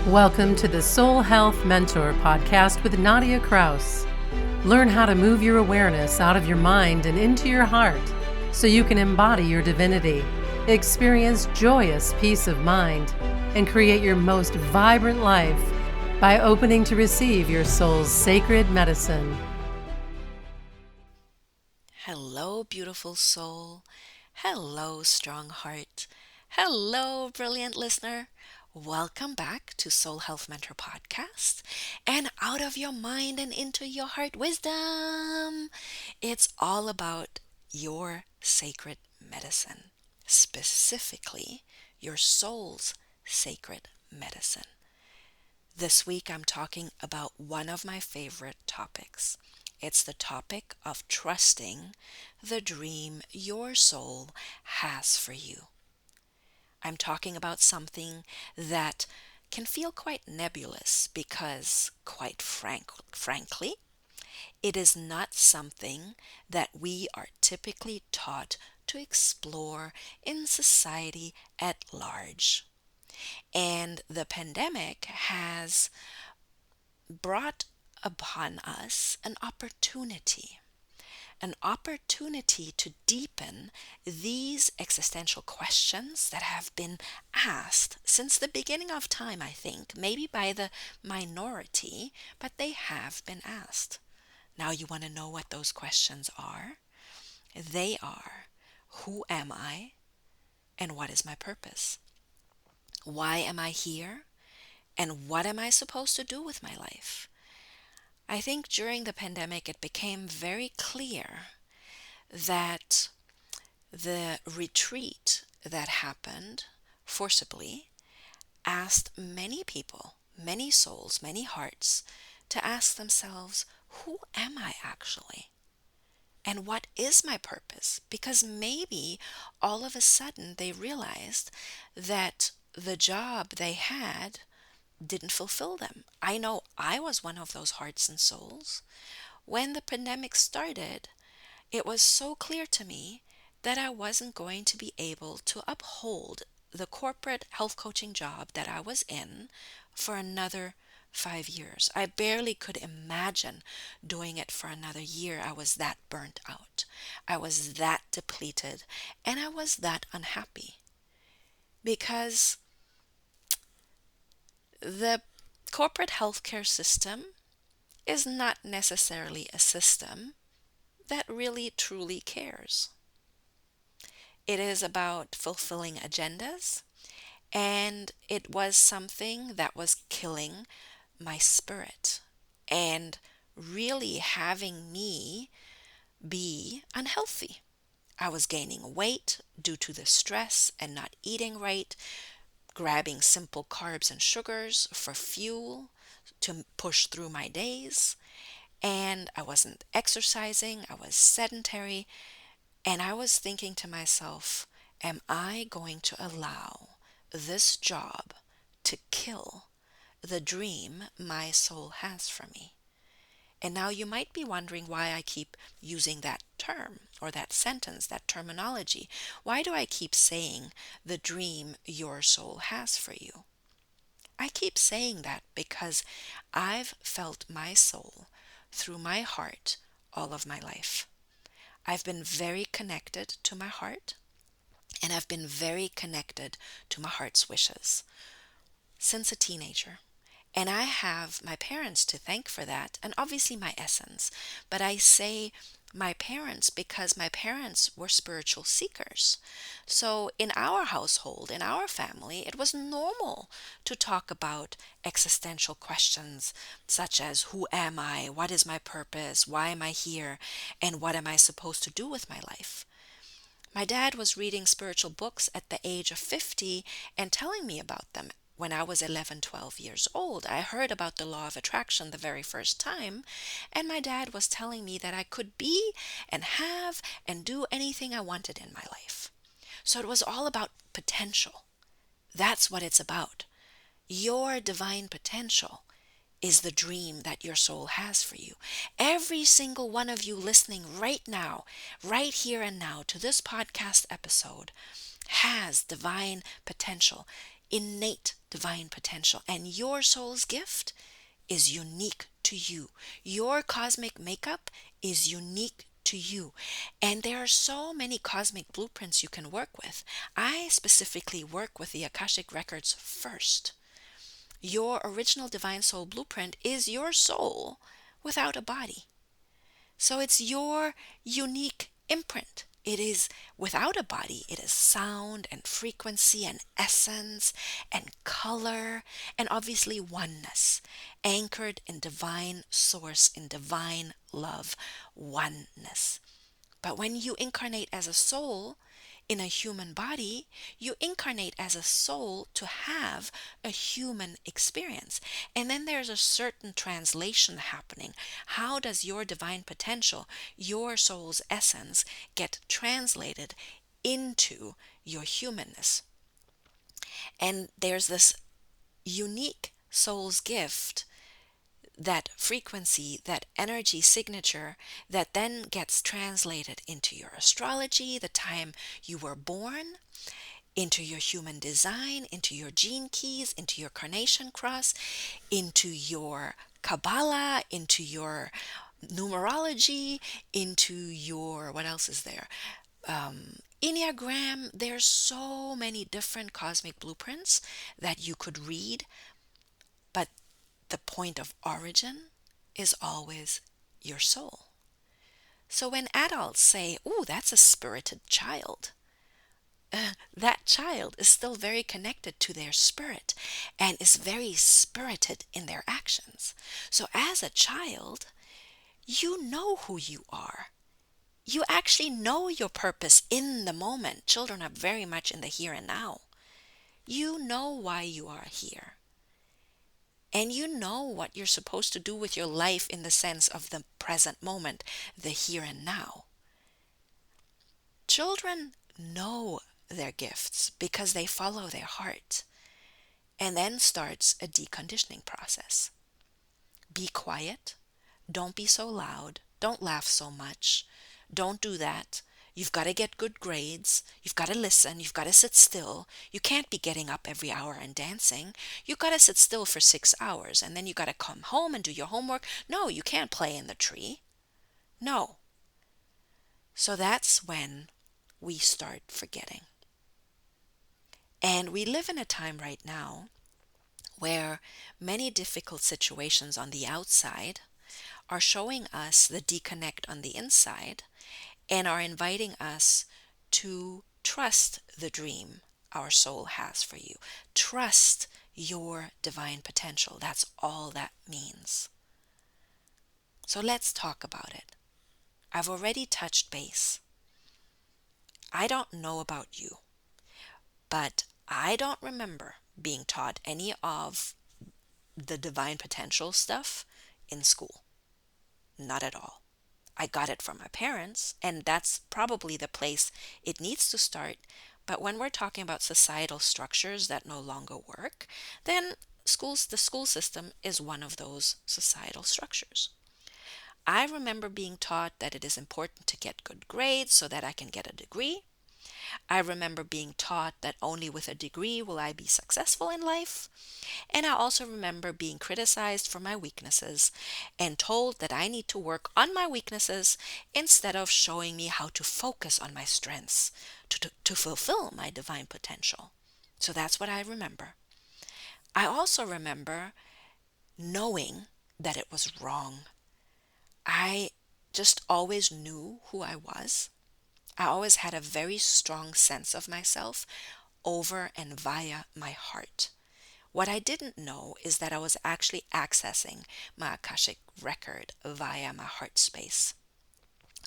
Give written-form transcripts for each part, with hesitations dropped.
Welcome to the Soul Health Mentor podcast with Nadia Kraus. Learn how to move your awareness out of your mind and into your heart so you can embody your divinity, experience joyous peace of mind, and create your most vibrant life by opening to receive your soul's sacred medicine. Hello, beautiful soul. Hello, strong heart. Hello, brilliant listener. Welcome back to Soul Health Mentor Podcast and Out of Your Mind and Into Your Heart Wisdom. It's all about your sacred medicine, specifically your soul's sacred medicine. This week I'm talking about one of my favorite topics. It's the topic of trusting the dream your soul has for you. I'm talking about something that can feel quite nebulous because, quite frankly, it is not something that we are typically taught to explore in society at large. And the pandemic has brought upon us an opportunity to deepen these existential questions that have been asked since the beginning of time, I think, maybe by the minority, but they have been asked. Now you want to know what those questions are? They are, who am I and what is my purpose? Why am I here? And what am I supposed to do with my life? I think during the pandemic it became very clear that the retreat that happened forcibly asked many people, many souls, many hearts to ask themselves, who am I actually? And what is my purpose? Because maybe all of a sudden they realized that the job they had didn't fulfill them. I know I was one of those hearts and souls. When the pandemic started, it was so clear to me that I wasn't going to be able to uphold the corporate health coaching job that I was in for another 5 years. I barely could imagine doing it for another year. I was that burnt out. I was that depleted, and I was that unhappy because the corporate healthcare system is not necessarily a system that really truly cares. It is about fulfilling agendas, and it was something that was killing my spirit and really having me be unhealthy. I was gaining weight due to the stress and not eating right, grabbing simple carbs and sugars for fuel to push through my days. And I wasn't exercising, I was sedentary, and I was thinking to myself, am I going to allow this job to kill the dream my soul has for me? And now you might be wondering why I keep using that term or that sentence, that terminology. Why do I keep saying the dream your soul has for you? I keep saying that because I've felt my soul through my heart all of my life. I've been very connected to my heart, and I've been very connected to my heart's wishes since a teenager. And I have my parents to thank for that, and obviously my essence. But I say my parents because my parents were spiritual seekers. So in our household, in our family, it was normal to talk about existential questions such as who am I, what is my purpose, why am I here, and what am I supposed to do with my life? My dad was reading spiritual books at the age of 50 and telling me about them. When I was 11, 12 years old, I heard about the law of attraction the very first time, and my dad was telling me that I could be and have and do anything I wanted in my life. So it was all about potential. That's what it's about. Your divine potential is the dream that your soul has for you. Every single one of you listening right now, right here and now to this podcast episode has divine potential innate divine potential, and your soul's gift is unique to you. Your cosmic makeup is unique to you. And there are so many cosmic blueprints you can work with. I specifically work with the Akashic Records first. Your original divine soul blueprint is your soul without a body. So it's your unique imprint. It is without a body. It is sound and frequency and essence and color and obviously oneness, anchored in divine source, in divine love, oneness. But when you incarnate as a soul in a human body, you incarnate as a soul to have a human experience. And then there's a certain translation happening. How does your divine potential, your soul's essence, get translated into your humanness? And there's this unique soul's gift, that frequency, that energy signature that then gets translated into your astrology, the time you were born, into your human design, into your gene keys, into your carnation cross, into your Kabbalah, into your numerology, into your, what else is there? Enneagram. There's so many different cosmic blueprints that you could read, but the point of origin is always your soul. So when adults say, "Ooh, that's a spirited child," that child is still very connected to their spirit and is very spirited in their actions. So as a child, you know who you are. You actually know your purpose in the moment. Children are very much in the here and now. You know why you are here. And you know what you're supposed to do with your life in the sense of the present moment, the here and now. Children know their gifts because they follow their heart. And then starts a deconditioning process. Be quiet. Don't be so loud. Don't laugh so much. Don't do that. You've got to get good grades. You've got to listen. You've got to sit still. You can't be getting up every hour and dancing. You've got to sit still for 6 hours and then you got to come home and do your homework. No, you can't play in the tree. No. So that's when we start forgetting. And we live in a time right now where many difficult situations on the outside are showing us the disconnect on the inside and are inviting us to trust the dream our soul has for you. Trust your divine potential. That's all that means. So let's talk about it. I've already touched base. I don't know about you, but I don't remember being taught any of the divine potential stuff in school. Not at all. I got it from my parents, and that's probably the place it needs to start. But when we're talking about societal structures that no longer work, then the school system is one of those societal structures. I remember being taught that it is important to get good grades so that I can get a degree. I remember being taught that only with a degree will I be successful in life. And I also remember being criticized for my weaknesses and told that I need to work on my weaknesses instead of showing me how to focus on my strengths to fulfill my divine potential. So that's what I remember. I also remember knowing that it was wrong. I just always knew who I was. I always had a very strong sense of myself over and via my heart. What I didn't know is that I was actually accessing my Akashic record via my heart space.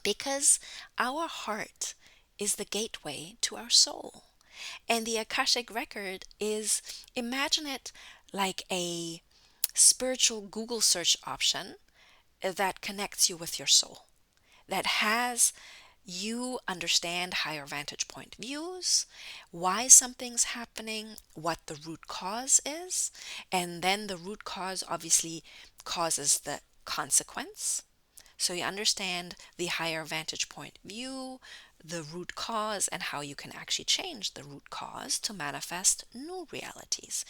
Because our heart is the gateway to our soul. And the Akashic record is, imagine it like a spiritual Google search option that connects you with your soul, that has you understand higher vantage point views, why something's happening, what the root cause is, and then the root cause obviously causes the consequence. So you understand the higher vantage point view, the root cause and how you can actually change the root cause to manifest new realities.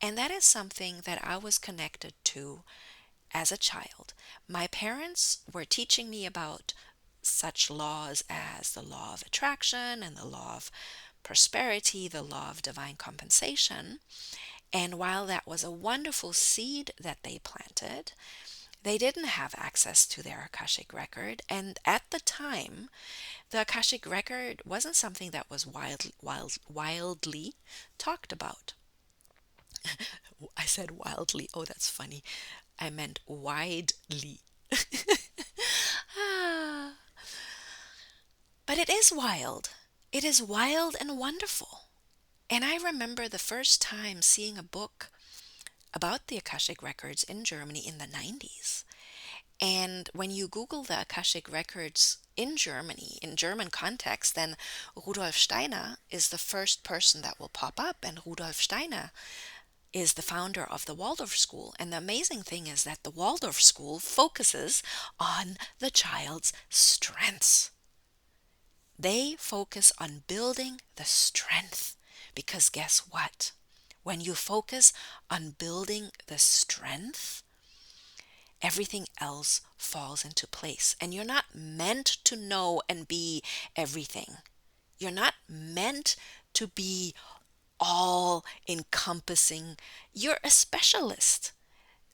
And that is something that I was connected to as a child. My parents were teaching me about such laws as the law of attraction and the law of prosperity, the law of divine compensation. And while that was a wonderful seed that they planted, they didn't have access to their Akashic record. And at the time, the Akashic record wasn't something that was wildly talked about. I said wildly. Oh, that's funny. I meant widely. Ah, but it is wild. It is wild and wonderful. And I remember the first time seeing a book about the Akashic records in Germany in the 90s. And when you Google the Akashic records in Germany, in German context, then Rudolf Steiner is the first person that will pop up. And Rudolf Steiner is the founder of the Waldorf School. And the amazing thing is that the Waldorf School focuses on the child's strengths. They focus on building the strength. Because guess what? When you focus on building the strength, everything else falls into place. And you're not meant to know and be everything. You're not meant to be all encompassing. You're a specialist.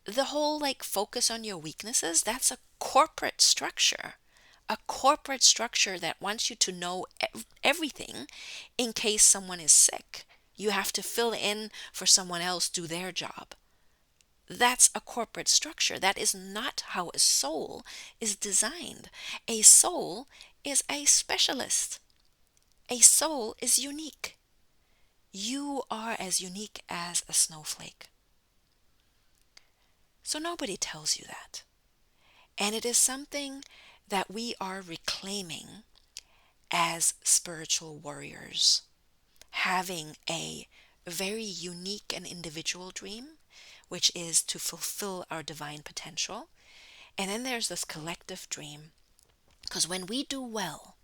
The whole focus on your weaknesses, that's a corporate structure. A corporate structure that wants you to know everything in case someone is sick. You have to fill in for someone else, do their job. That's a corporate structure. That is not how a soul is designed. A soul is a specialist. A soul is unique. You are as unique as a snowflake. So nobody tells you that. And it is something that we are reclaiming as spiritual warriors, having a very unique and individual dream, which is to fulfill our divine potential. And then there's this collective dream, because when we do well,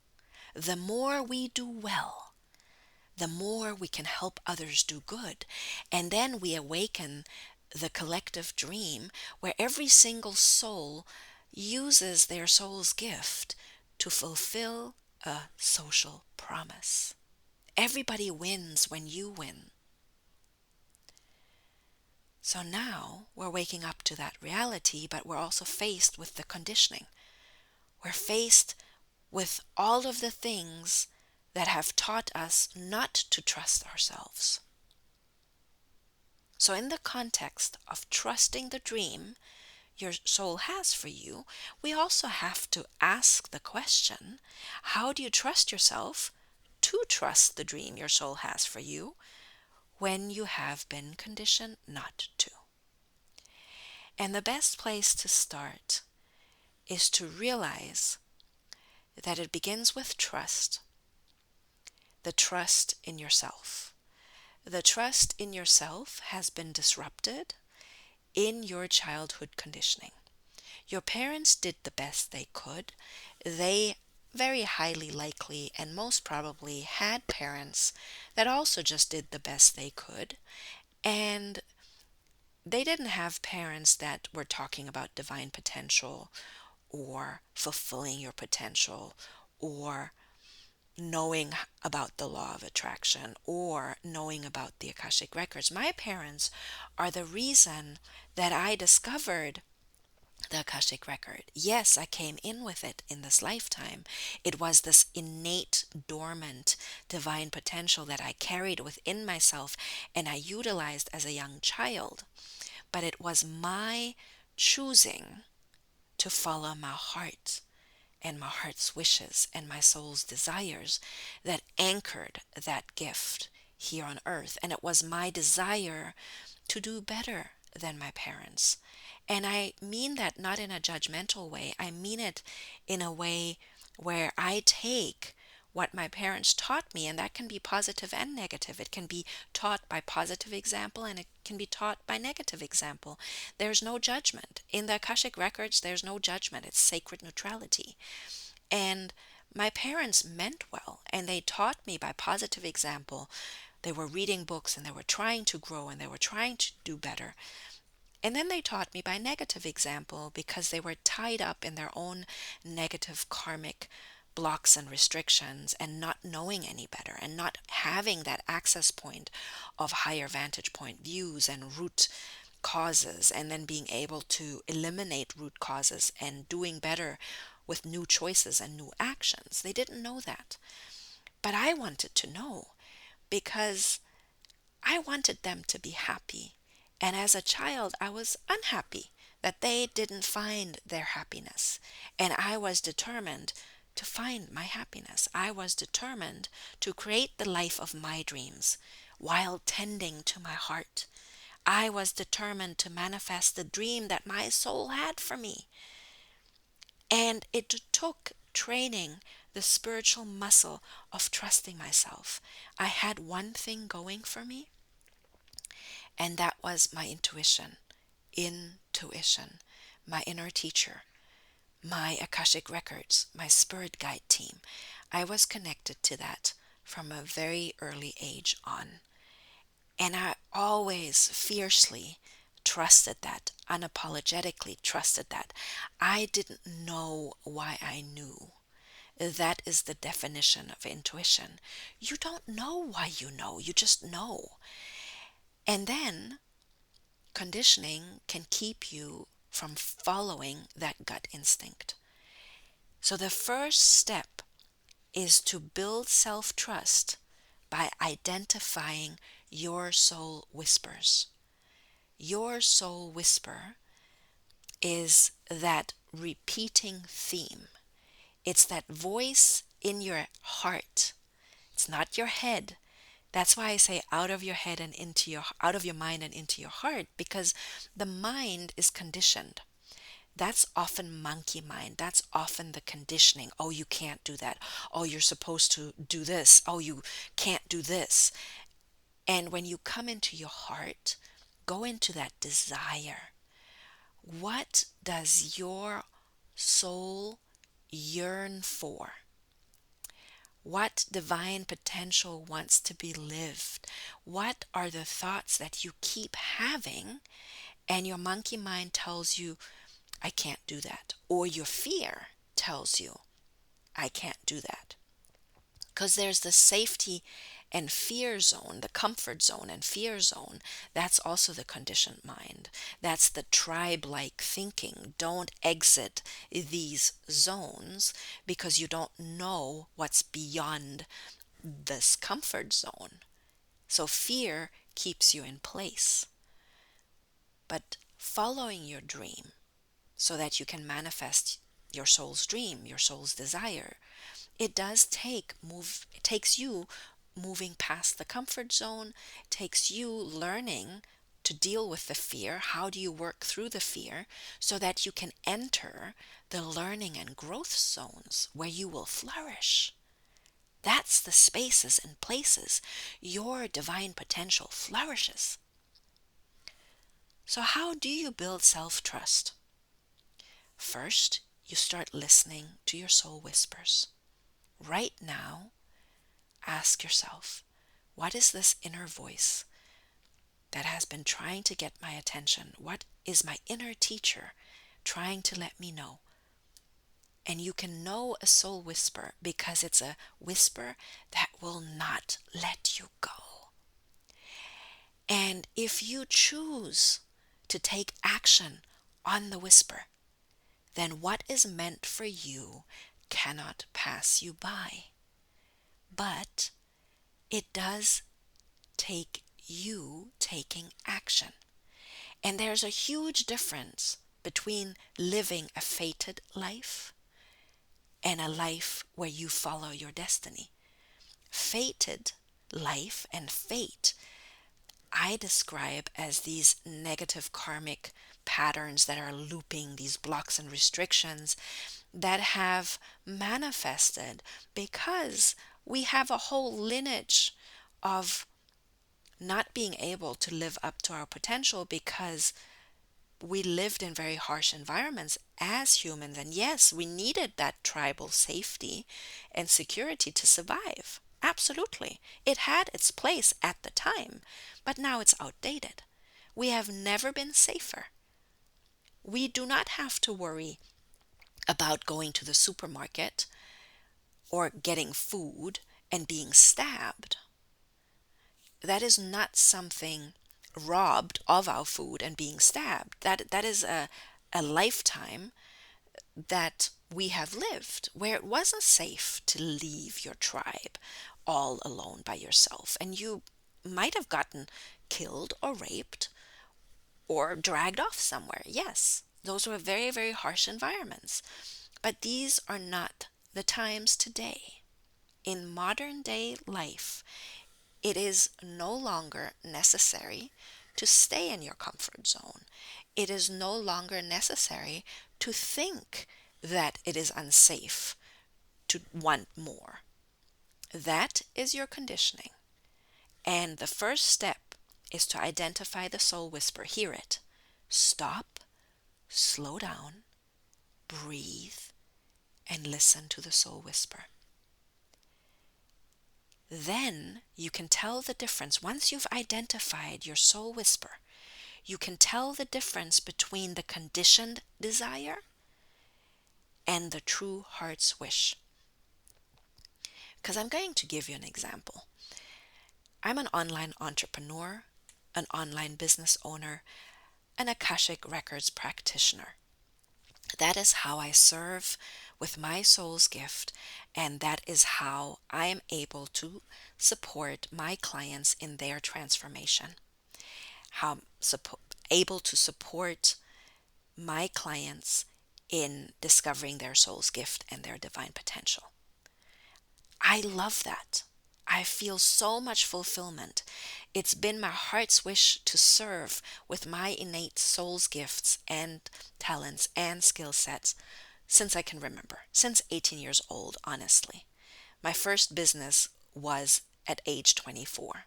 the more we do well, the more we can help others do good. And then we awaken the collective dream where every single soul uses their soul's gift to fulfill a social promise. Everybody wins when you win. So now we're waking up to that reality, but we're also faced with the conditioning. We're faced with all of the things that have taught us not to trust ourselves. So in the context of trusting the dream your soul has for you, we also have to ask the question, how do you trust yourself to trust the dream your soul has for you when you have been conditioned not to? And the best place to start is to realize that it begins with trust. The trust in yourself. The trust in yourself has been disrupted in your childhood conditioning. Your parents did the best they could. They very highly likely and most probably had parents that also just did the best they could. And they didn't have parents that were talking about divine potential or fulfilling your potential or knowing about the law of attraction or knowing about the Akashic records. My parents are the reason that I discovered the Akashic record. Yes, I came in with it in this lifetime. It was this innate, dormant, divine potential that I carried within myself and I utilized as a young child. But it was my choosing to follow my heart and my heart's wishes and my soul's desires that anchored that gift here on earth. And it was my desire to do better than my parents. And I mean that not in a judgmental way. I mean it in a way where I take what my parents taught me, and that can be positive and negative. It can be taught by positive example and it can be taught by negative example. There's no judgment. In the Akashic records, there's no judgment. It's sacred neutrality. And My parents meant well, and they taught me by positive example. They were reading books and they were trying to grow and they were trying to do better. And then they taught me by negative example because they were tied up in their own negative karmic blocks and restrictions and not knowing any better and not having that access point of higher vantage point views and root causes, and then being able to eliminate root causes and doing better with new choices and new actions. They didn't know that. But I wanted to know because I wanted them to be happy. And as a child, I was unhappy that they didn't find their happiness. And I was determined to find my happiness. I was determined to create the life of my dreams while tending to my heart. I was determined to manifest the dream that my soul had for me. And it took training the spiritual muscle of trusting myself. I had one thing going for me, and that was my intuition. Intuition. My inner teacher, my Akashic records, my spirit guide team. I was connected to that from a very early age on. And I always fiercely trusted that, unapologetically trusted that. I didn't know why I knew. That is the definition of intuition. You don't know why you just know. And then conditioning can keep you from following that gut instinct. So the first step is to build self trust by identifying your soul whispers. Your soul whisper is that repeating theme. It's that voice in your heart. It's not your head. That's why I say out of your head and out of your mind and into your heart, because the mind is conditioned. That's often monkey mind. That's often the conditioning. Oh, you can't do that. Oh, you're supposed to do this. Oh, you can't do this. And when you come into your heart, go into that desire. What does your soul yearn for? What divine potential wants to be lived? What are the thoughts that you keep having and your monkey mind tells you, I can't do that? Or your fear tells you, I can't do that. Because there's the safety and fear zone, the comfort zone and fear zone. That's also the conditioned mind. That's the tribe-like thinking. Don't exit these zones because you don't know what's beyond this comfort zone. So fear keeps you in place. But following your dream so that you can manifest your soul's dream, your soul's desire, it takes you moving past the comfort zone, takes you learning to deal with the fear. How do you work through the fear so that you can enter the learning and growth zones where you will flourish? That's the spaces and places your divine potential flourishes. So how do you build self-trust? First, you start listening to your soul whispers. Right now, ask yourself, what is this inner voice that has been trying to get my attention? What is my inner teacher trying to let me know? And you can know a soul whisper because it's a whisper that will not let you go. And if you choose to take action on the whisper, then what is meant for you cannot pass you by. But it does take you taking action. And there's a huge difference between living a fated life and a life where you follow your destiny. Fated life and fate I describe as these negative karmic patterns that are looping, these blocks and restrictions that have manifested because we have a whole lineage of not being able to live up to our potential because we lived in very harsh environments as humans. And yes, we needed that tribal safety and security to survive. Absolutely. It had its place at the time, but now it's outdated. We have never been safer. We do not have to worry about going to the supermarket or getting food and being stabbed. That is not something robbed of our food and being stabbed. That is a lifetime that we have lived where it wasn't safe to leave your tribe all alone by yourself. And you might have gotten killed or raped or dragged off somewhere. Yes, those were very, very harsh environments. But these are not the times today. In modern day life, it is no longer necessary to stay in your comfort zone. It is no longer necessary to think that it is unsafe to want more. That is your conditioning. And the first step is to identify the soul whisper. Hear it. Stop, slow down, breathe, and listen to the soul whisper. Then you can tell the difference. Once you've identified your soul whisper, you can tell the difference between the conditioned desire and the true heart's wish. Because I'm going to give you an example. I'm an online entrepreneur, an online business owner, an Akashic Records practitioner. That is how I serve with my soul's gift, and that is how I am able to support my clients in their transformation. How I'm able to support my clients in discovering their soul's gift and their divine potential. I love that. I feel so much fulfillment. It's been my heart's wish to serve with my innate soul's gifts and talents and skill sets since I can remember, since 18 years old, honestly. My first business was at age 24.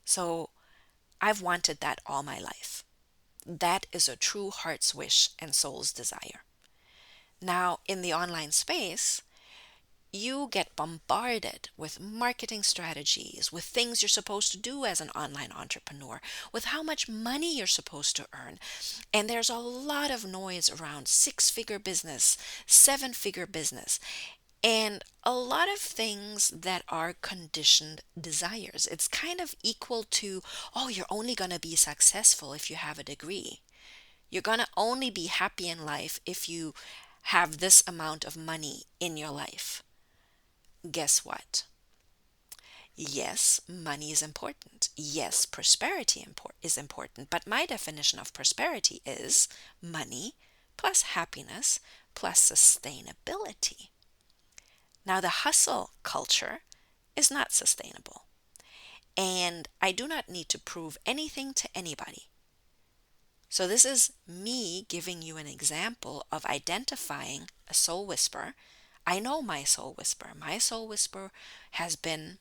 So I've wanted that all my life. That is a true heart's wish and soul's desire. Now, in the online space, you get bombarded with marketing strategies, with things you're supposed to do as an online entrepreneur, with how much money you're supposed to earn. And there's a lot of noise around 6-figure business, 7-figure business, and a lot of things that are conditioned desires. It's kind of equal to, oh, you're only going to be successful if you have a degree. You're going to only be happy in life if you have this amount of money in your life. Guess what? Yes, money is important. Yes, prosperity is important. But my definition of prosperity is money plus happiness plus sustainability. Now, the hustle culture is not sustainable. And I do not need to prove anything to anybody. So this is me giving you an example of identifying a soul whisper. I know my soul whisper. My soul whisper has been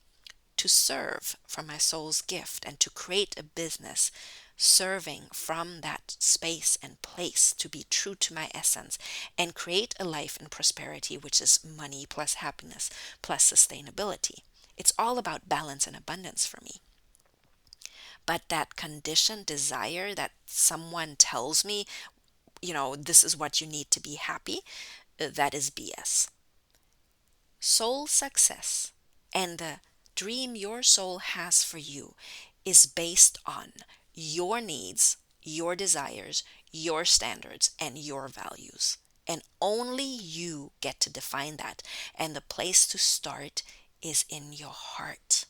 to serve from my soul's gift and to create a business serving from that space and place to be true to my essence and create a life in prosperity, which is money plus happiness plus sustainability. It's all about balance and abundance for me. But that conditioned desire that someone tells me, this is what you need to be happy, that is BS. Soul success and the dream your soul has for you is based on your needs, your desires, your standards, and your values. And only you get to define that. And the place to start is in your heart.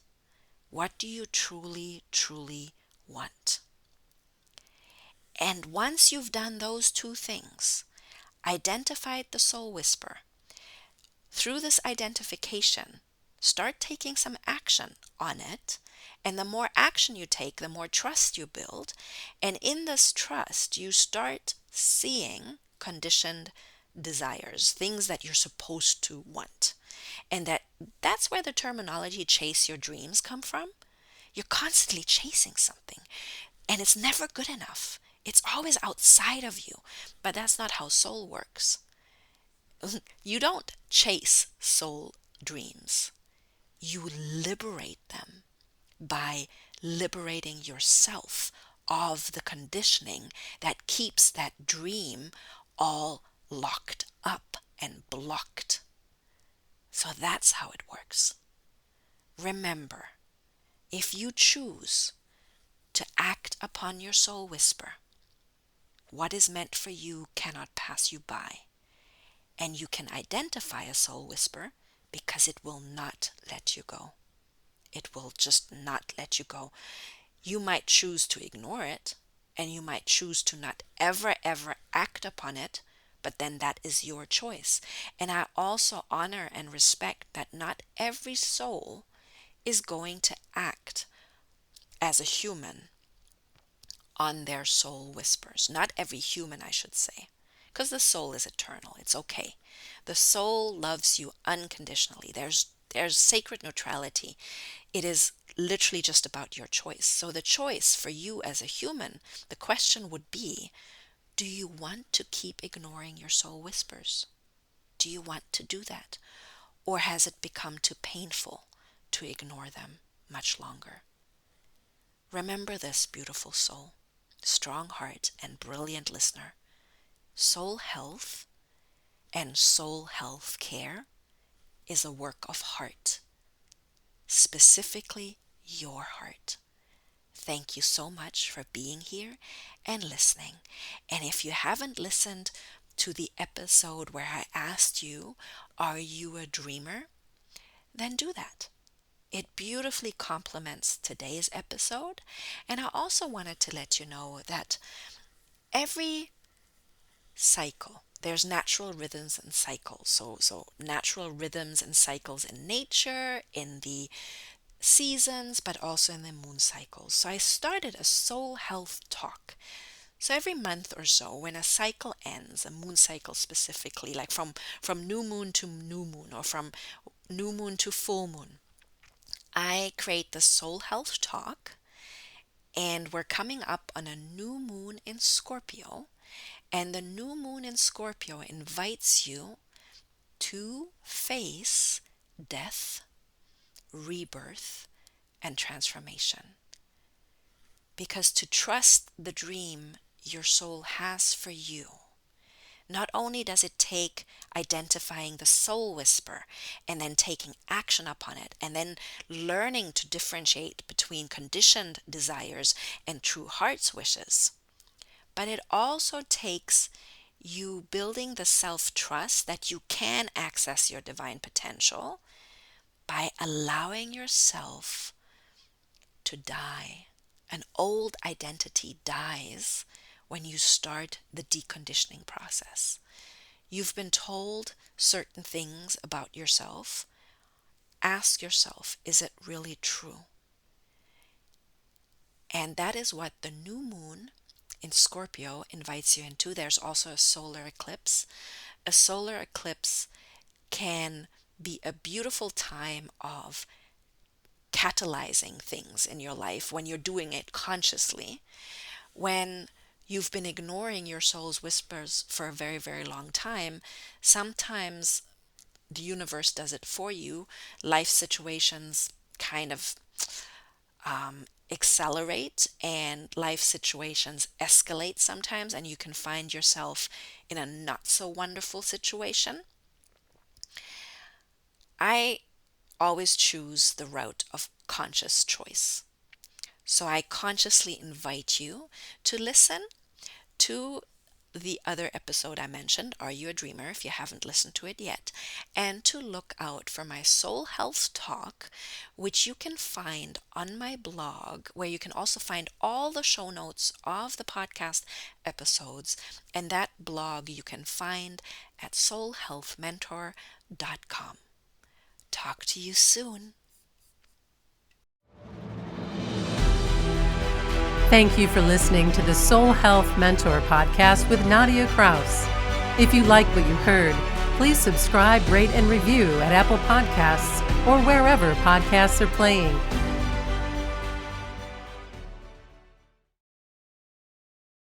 What do you truly, truly want? And once you've done those two things, identified the soul whisper, through this identification, start taking some action on it. And the more action you take, the more trust you build. And in this trust, you start seeing conditioned desires, things that you're supposed to want. And that's where the terminology chase your dreams come from. You're constantly chasing something, and it's never good enough. It's always outside of you, but that's not how soul works. You don't chase soul dreams. You liberate them by liberating yourself of the conditioning that keeps that dream all locked up and blocked. So that's how it works. Remember, if you choose to act upon your soul whisper, what is meant for you cannot pass you by. And you can identify a soul whisper because it will not let you go. It will just not let you go. You might choose to ignore it, and you might choose to not ever act upon it, but then that is your choice. And I also honor and respect that not every soul is going to act as a human on their soul whispers. Not every human, I should say, because the soul is eternal. It's okay. The soul loves you unconditionally. There's sacred neutrality. It is literally just about your choice. So the choice for you as a human, the question would be, do you want to keep ignoring your soul whispers? Do you want to do that? Or has it become too painful to ignore them much longer? Remember this, beautiful soul, strong heart, and brilliant listener. Soul health and soul health care is a work of heart, specifically your heart. Thank you so much for being here and listening. And if you haven't listened to the episode where I asked you, are you a dreamer? Then do that. It beautifully complements today's episode. And I also wanted to let you know that every cycle, there's natural rhythms and cycles. So natural rhythms and cycles in nature, in the seasons, but also in the moon cycles. So I started a soul health talk. So every month or so, when a cycle ends, a moon cycle specifically, like from new moon to new moon, or from new moon to full moon, I create the soul health talk. And we're coming up on a new moon in Scorpio. And the new moon in Scorpio invites you to face death, rebirth, and transformation. Because to trust the dream your soul has for you, not only does it take identifying the soul whisper and then taking action upon it and then learning to differentiate between conditioned desires and true heart's wishes, but it also takes you building the self-trust that you can access your divine potential by allowing yourself to die. An old identity dies when you start the deconditioning process. You've been told certain things about yourself. Ask yourself, is it really true? And that is what the new moon in Scorpio invites you into. There's also a solar eclipse. A solar eclipse can be a beautiful time of catalyzing things in your life when you're doing it consciously. When you've been ignoring your soul's whispers for a very, very long time, sometimes the universe does it for you. Life situations kind of accelerate, and life situations escalate sometimes, and you can find yourself in a not so wonderful situation. I always choose the route of conscious choice. So I consciously invite you to listen to the other episode I mentioned, Are You a Dreamer, if you haven't listened to it yet, and to look out for my Soul Health Talk, which you can find on my blog, where you can also find all the show notes of the podcast episodes, and that blog you can find at soulhealthmentor.com. Talk to you soon. Thank you for listening to the Soul Health Mentor podcast with Nadia Kraus. If you like what you heard, please subscribe, rate, and review at Apple Podcasts or wherever podcasts are playing.